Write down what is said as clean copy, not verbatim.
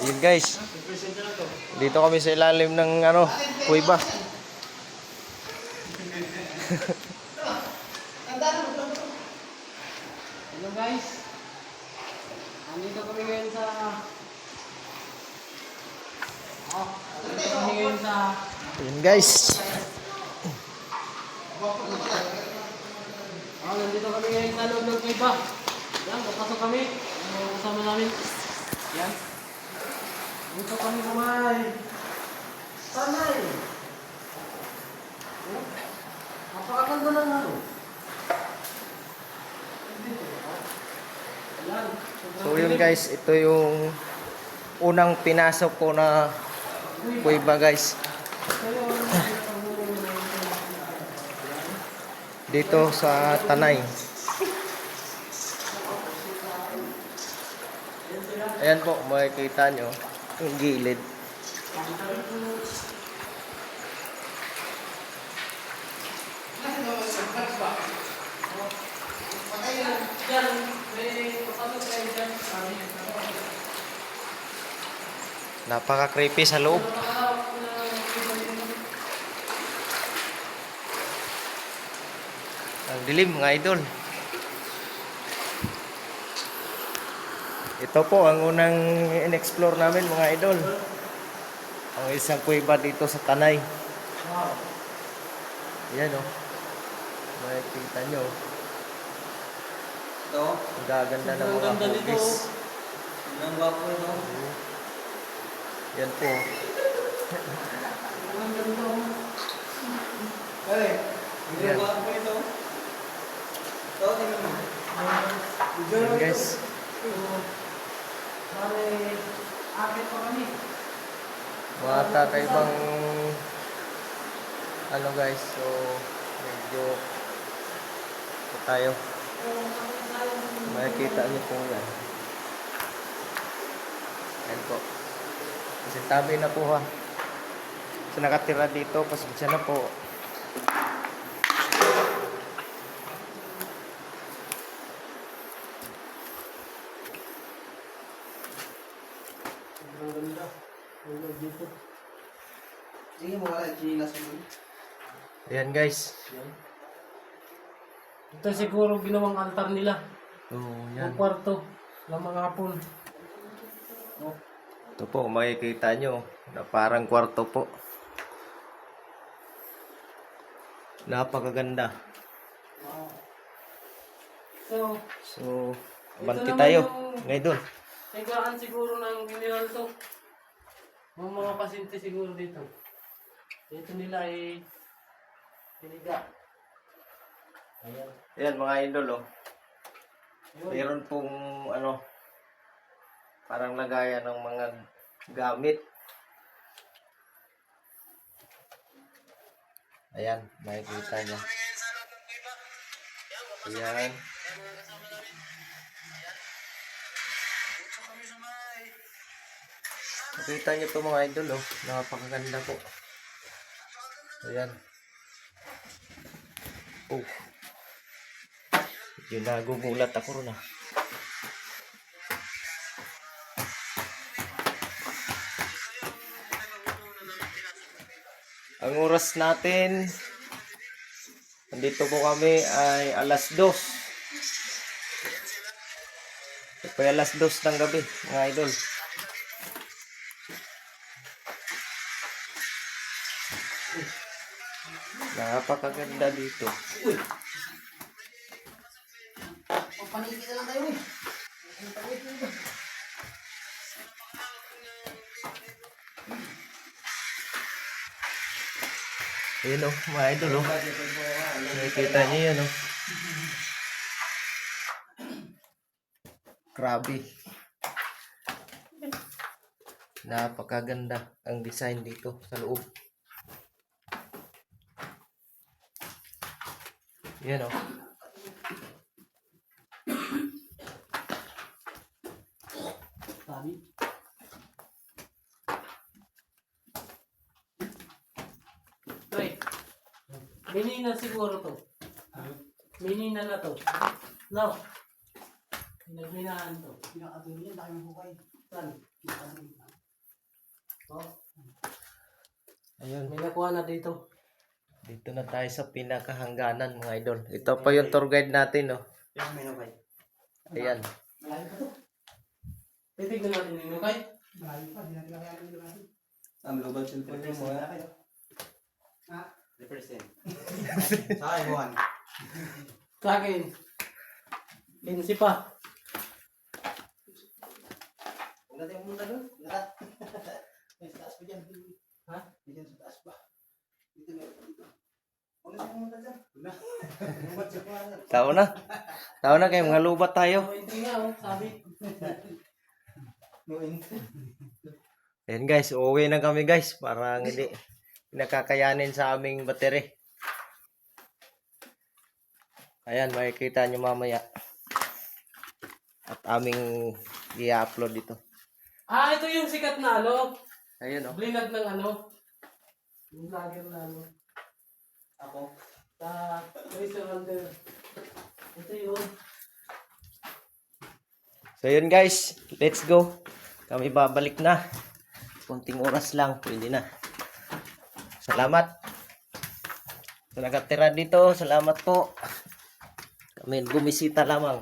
Yun guys. Dito kami sa ilalim ng kuweba. Hello guys. Andito kami ngayon sa andito kami ngayon sa Yun guys. nandito kami ngayon sa loob ng kuweba. Yan, papasok kami. Ang kasama namin. Yan. Dito kami kumay. Sanay. Napakaganda ng ano. Yan. So yun guys, ito yung unang pinasok ko na kuweba guys. Dito sa Tanay. Ayan po, makikita nyo yung gilid. Napaka-creepy sa loob. Ang dilim mga idol. Ito po ang unang in-explore namin mga idol. Ang isang kuweba dito sa Tanay. Yan o. Makikita nyo. Ito. Ang gaganda ng mga Ang ganda nito. hugis. Ang gwapo ito. Yan po. Ang ganda. Pare, Yan. ang gwapo ito. Ito, tingnan mo. Yan guys. Pare, akit pa kami. Mga kakaibang guys. So medyo ito tayo. Makikita niyo po yan. Yan po. Kasi tabi na po ha. So nakatira dito. Pasensya na po. Ang ganda. Ang ganda dito. Sige mo wala, chinas mo. Ayan guys. Ito siguro ginawang altar nila. Oh, Ang yan. kwarto ng mga hapon. Oh. Ito po, makikita nyo na parang kwarto po. Napakaganda. Wow. So, So, abanti naman tayo. yung- Ngayon. higaan siguro ng mineral to. Mga pasyente siguro dito. Dito nila ay piniga. Ayan. Ayan mga idol oh. Yun. Meron pong parang lagayan ng mga gamit. Ayan, makikita nyo. Ayan. Makita nyo ito mga idol oh. Napakaganda po. Ayan. Oh. Medyo nagugulat ako ron ah. Ang oras natin, nandito po kami ay alas 2. Ito po ay alas 2 ng gabi, mga idol. Napakaganda dito. Uy! Paniki na lang tayo eh. Ayun o, mga idol o. Nakikita niyo yan o. Grabe. Napakaganda ang design dito sa loob. Yan o. Sabi. Wait. Minina siguro to. Minina na to. No. Pinagminaan to. Pinakatuloy yan, dami bukay. Saan? Oh, Ayun. may nakuha na dito. Dito na tayo sa pinakahangganan mga idol. Ito pa yung tour guide natin, oh. Yung menu kay. Ayan. Malayo pa to. Titignan natin yung kay. Ang global cellphone yung mga kayo. Ha? Represent. Sa akin, Juan. Sa akin. 15 pa. Kung natin pumunta doon, lahat. May sa taas pa dyan. Ha? May dyan sa taas pa. Dito na. Kung natin pumunta dyan. Wala. Pumunta siya pa. Tao na. Tao na kayo, mga lubat tayo. 20 nga, oh, sabi. No entry. Ayan guys, uuwi na kami guys. Parang hindi nakakayanin sa aming battery. Ayan, makikita nyo mamaya. At aming i-upload dito. Ah, ito yung sikat na ano. Ayun, oh. Blinag ng ano. Yung vlogger na ano. Ako. Sa Racer Hunter. Ito yun. So yun guys, let's go. Kami babalik na. Kunting oras lang, pwede na. Salamat. Sa nakatira dito, salamat po. Kami gumisita lamang.